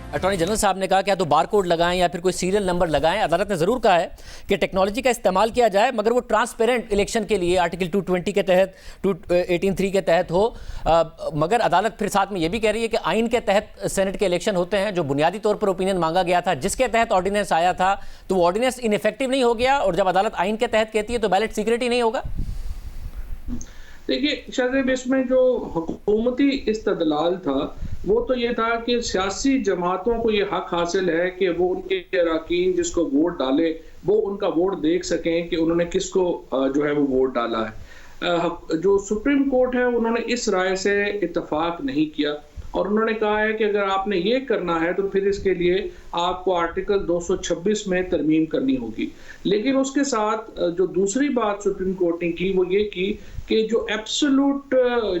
Attorney general साहब ने कहा कि या तो बार कोड लगाएं या फिर कोई सीरियल नंबर लगाएं। अदालत ने ज़रूर कहा है कि टेक्नोलॉजी का इस्तेमाल किया जाए, मगर वो ट्रांसपेरेंट इलेक्शन के लिए आर्टिकल 220 के तहत 218(3) के तहत हो। मगर अदालत फिर साथ में ये भी कह रही है कि आइन के तहत सेनेट के इलेक्शन होते हैं, जो बुनियादी तौर पर ओपिनियन मांगा गया था, जिसके तहत ऑर्डिनेंस आया था, तो वो ऑर्डिनेंस इनफेक्टिव नहीं हो गया। और जब अदालत आइन के तहत कहती है तो बैलेट सीक्रेट ही नहीं होगा। देखिए शाहजेब, इसमें जो हुकूमती इस्तदलाल था वो तो ये था कि सियासी जमातों को ये हक हासिल है कि वो उनके अरकान जिसको वोट डाले वो उनका वोट देख सकें कि उन्होंने किसको जो है वो वोट डाला है। जो सुप्रीम कोर्ट है उन्होंने इस राय से इत्तफाक नहीं किया और उन्होंने कहा है कि अगर आपने ये करना है तो फिर इसके लिए आपको आर्टिकल 226 में तरमीम करनी होगी। लेकिन उसके साथ जो दूसरी बात सुप्रीम कोर्ट ने की वो ये की कि जो एब्सोल्यूट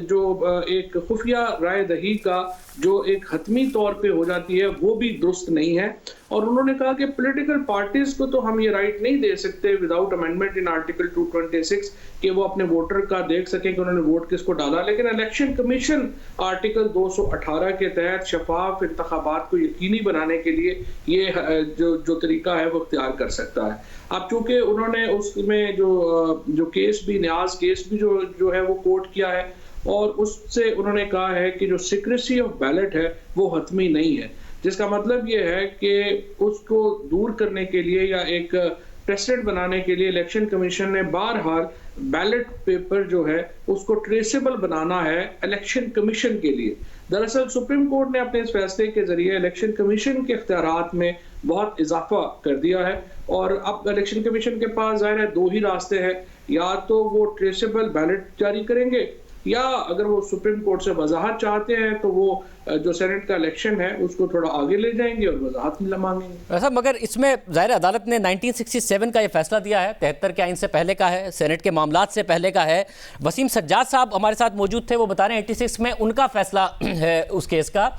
जो एक खुफिया राय दही का जो एक हतमी तौर पे हो जाती है वो भी दुरुस्त नहीं है। और उन्होंने कहा कि पॉलिटिकल पार्टीज को तो हम ये राइट नहीं दे सकते विदाउट अमेंडमेंट इन आर्टिकल 226 कि वो अपने वोटर का देख सकें कि उन्होंने वोट किसको डाला। लेकिन इलेक्शन कमीशन आर्टिकल 218 के तहत शफाफ इंतखाबात को यकीनी बनाने के लिए ये जो तरीका है वो इख्तियार कर सकता है। अब चूंकि उन्होंने उसमें जो केस भी न्याज केस भी जो है वो कोर्ट किया है और उससे उन्होंने कहा है कि जो सीक्रेसी ऑफ बैलेट है वो हतमी नहीं है, जिसका मतलब ये है कि उसको दूर करने के लिए या एक प्रेसिडेंट बनाने के लिए इलेक्शन कमीशन ने बारहाल बैलेट पेपर जो है उसको ट्रेसेबल बनाना है इलेक्शन कमीशन के लिए। दरअसल सुप्रीम कोर्ट ने अपने इस फैसले के जरिए इलेक्शन कमीशन के इख्तियारात में बहुत इजाफा कर दिया है और अब इलेक्शन कमीशन के पास ज़ाहिर है दो ही रास्ते हैं, या तो वो ट्रेसेबल बैलेट जारी करेंगे या अगर वो सुप्रीम कोर्ट से वजाहत चाहते हैं तो वो जो सेनेट का इलेक्शन है उसको थोड़ा आगे ले जाएंगे और वजाहत मांगेंगे। ऐसा मगर इसमें ज़ाहिर अदालत ने 1967 का ये फैसला दिया है, 73 के आइन से पहले का है, सेनेट के मामलात से पहले का है। वसीम सज्जाद साहब हमारे साथ मौजूद थे, वो बता रहे हैं 86 में उनका फैसला है उस केस का,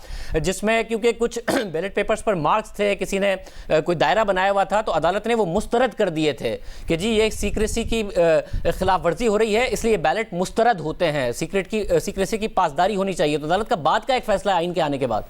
जिसमें क्योंकि कुछ बैलेट पेपर्स पर मार्क्स थे, किसी ने कोई दायरा बनाया हुआ था, तो अदालत ने वो मुस्तरद कर दिए थे कि जी ये सीक्रेसी की खिलाफ वर्जी हो रही है, इसलिए बैलेट मुस्तरद होते हैं, सीक्रेसी की पासदारी होनी चाहिए। तो अदालत का बाद का एक फैसला आइन के आने के बाद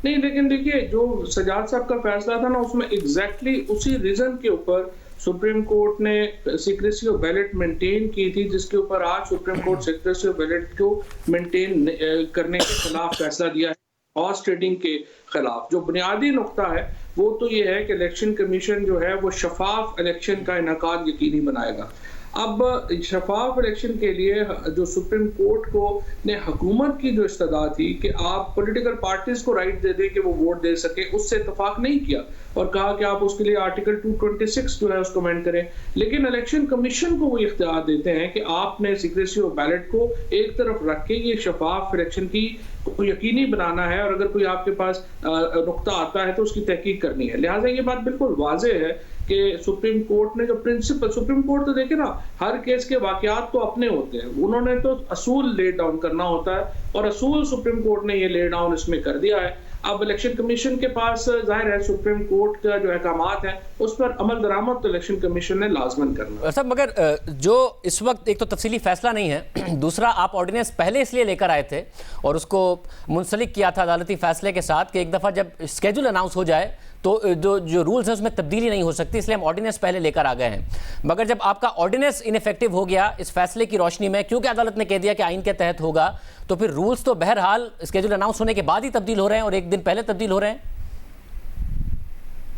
नहीं, लेकिन देखिए जो सजाद साहब का फैसला था ना उसमें एग्जैक्टली उसी रीजन के ऊपर सुप्रीम कोर्ट ने सीक्रेसी ऑफ बैलेट मेंटेन की थी, जिसके ऊपर आज supreme court secrecy of ballot को मेंटेन करने के खिलाफ फैसला दिया है, हॉर्स ट्रेडिंग के खिलाफ। जो बुनियादी नुक्ता है वो तो ये है कि इलेक्शन कमीशन जो है वो शफाफ इलेक्शन का इनेकाद यकीनी बनाएगा। अब शफाफ इलेक्शन के लिए जो सुप्रीम कोर्ट को ने हुकूमत की जो इस्तदा थी कि आप पॉलिटिकल पार्टीज को राइट दे दें कि वो वोट दे सके, उससे इत्तफाक नहीं किया और कहा कि आप उसके लिए आर्टिकल 226 जो है उसको अमेंड करें। लेकिन इलेक्शन कमीशन को वो इख्तियार देते हैं कि आपने सीक्रेसी ऑफ बैलेट को एक तरफ रख के ये शफाफ इलेक्शन की को यकीनी बनाना है और अगर कोई आपके पास नुक्ता आता है तो उसकी तहकीक करनी है। लिहाजा ये बात बिल्कुल वाज़ेह है कि सुप्रीम कोर्ट ने जो प्रिंसिपल, सुप्रीम कोर्ट तो देखे ना हर केस के वाकयात तो अपने होते हैं, उन्होंने तो असूल ले डाउन करना होता है और असूल सुप्रीम कोर्ट ने ये ले डाउन इसमें कर दिया है। अब इलेक्शन कमीशन के पास जाहिर है सुप्रीम कोर्ट का जो अहकामात है उस पर अमल दरामद तो इलेक्शन कमीशन ने लाजमन करना है। सब मगर जो इस वक्त एक तो तफसीली फैसला नहीं है, दूसरा आप ऑर्डिनेंस पहले इसलिए लेकर आए थे और उसको मुंसलिक किया था अदालती फैसले के साथ कि एक दफ़ा जब स्केड्यूल अनाउंस हो जाए तो जो रूल्स हैं उसमें तब्दीली नहीं हो सकती, इसलिए हम ऑर्डिनेंस पहले लेकर आ गए हैं। मगर जब आपका ऑर्डिनेंस इनफेक्टिव हो गया इस फैसले की रोशनी में, क्योंकि अदालत ने कह दिया कि आइन के तहत होगा, तो फिर रूल्स तो बहरहाल स्केड्यूल अनाउंस होने के बाद ही तब्दील हो रहे हैं और एक दिन पहले तब्दील हो रहे हैं।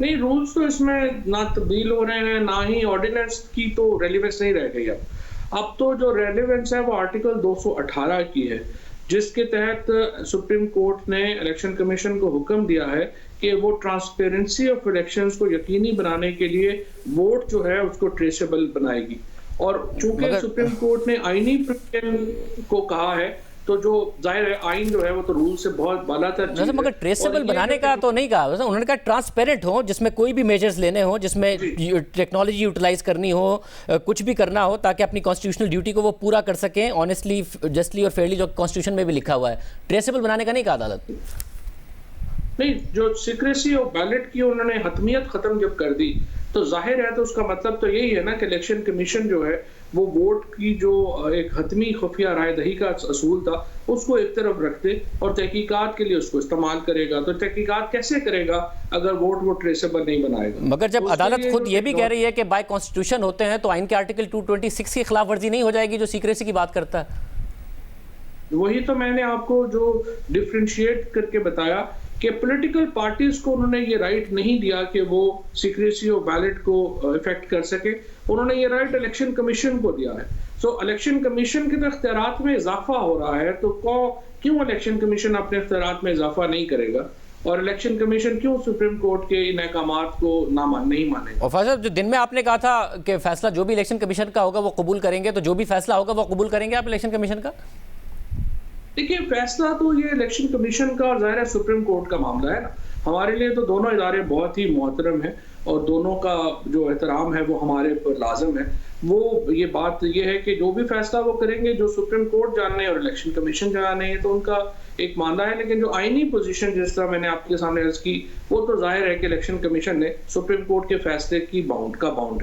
नहीं, रूल्स तो इसमें ना तब्दील हो रहे हैं ना ही ऑर्डिनेंस की तो रेलिवेंस नहीं रह गई। अब तो जो रेलिवेंस है वो आर्टिकल 218 की है, जिसके तहत सुप्रीम कोर्ट ने इलेक्शन कमीशन को हुक्म दिया है कि वो ट्रांसपेरेंसी ऑफ इलेक्शंस को यकीनी बनाने के लिए वोट जो है उसको ट्रेसेबल बनाएगी। और चूंकि सुप्रीम कोर्ट ने आईनी प्रोविजन को कहा है तो जो जाहिर है आइन जो है वो तो रूल से बहुत बाला तर चीज है। मगर ट्रेसेबल बनाने का तो नहीं कहा, उन्होंने कहा ट्रांसपेरेंट हो, जिसमें कोई भी मेजर्स लेने हो, जिसमें टेक्नोलॉजी यूटिलाइज करनी हो, कुछ भी करना हो, ताकि अपनी कॉन्स्टिट्यूशनल ड्यूटी को वो पूरा कर सकें ऑनेस्टली, जस्टली और फेयरली, जो कॉन्स्टिट्यूशन में भी लिखा हुआ है। ट्रेसेबल बनाने का नहीं कहा अदालत। नहीं, जो सीक्रेसी ऑफ बैलेट की उन्होंने हतमियत खत्म जब कर दी तो जाहिर है तो उसका मतलब तो यही है ना कि इलेक्शन कमीशन जो है वो वोट की जो एक हतमी खुफिया राय दही का असूल था उसको एक तरफ रख दे और तहकीकात के लिए उसको इस्तेमाल करेगा। तो तहकीकात कैसे करेगा अगर वोट वो ट्रेसेबल नहीं बनाएगा? मगर जब तो अदालत खुद ये भी कह रही है कि बाय कॉन्स्टिट्यूशन होते हैं, तो आइन के आर्टिकल 226 की खिलाफ वर्जी नहीं हो जाएगी जो सीक्रेसी की बात करता है? वही तो मैंने आपको जो डिफरेंशिएट करके बताया कि पॉलिटिकल पार्टीज को उन्होंने ये राइट नहीं दिया कि वो सीक्रेसी और बैलेट को इफेक्ट कर सके। उन्होंने ये राइट इलेक्शन कमीशन को दिया है। सो इलेक्शन कमीशन के इख्तियारात में इजाफा हो रहा है, तो क्यों इलेक्शन कमीशन अपने इख्तियारात में इजाफा नहीं करेगा? और इलेक्शन कमीशन क्यों सुप्रीम कोर्ट के इन अहकामात को नहीं मानेगा? और फैसला जो दिन में आपने कहा था कि फैसला जो भी इलेक्शन कमीशन का होगा वो कबूल करेंगे, तो जो भी फैसला होगा वो कबूल करेंगे आप इलेक्शन कमीशन का? देखिए, फैसला तो ये इलेक्शन कमीशन का और ज़ाहिर है सुप्रीम कोर्ट का मामला है ना। हमारे लिए तो दोनों इदारे बहुत ही मोहतरम है और दोनों का जो एहतराम है वो हमारे पर लाजम है। वो ये बात ये है कि जो भी फैसला वो करेंगे, जो सुप्रीम कोर्ट जाने और इलेक्शन कमीशन जाने है, तो उनका एक मानना है। लेकिन जो आईनी पोजीशन जिस तरह मैंने आपके सामने अर्ज की, वो तो जाहिर है कि इलेक्शन कमीशन ने सुप्रीम कोर्ट के फैसले की बाउंड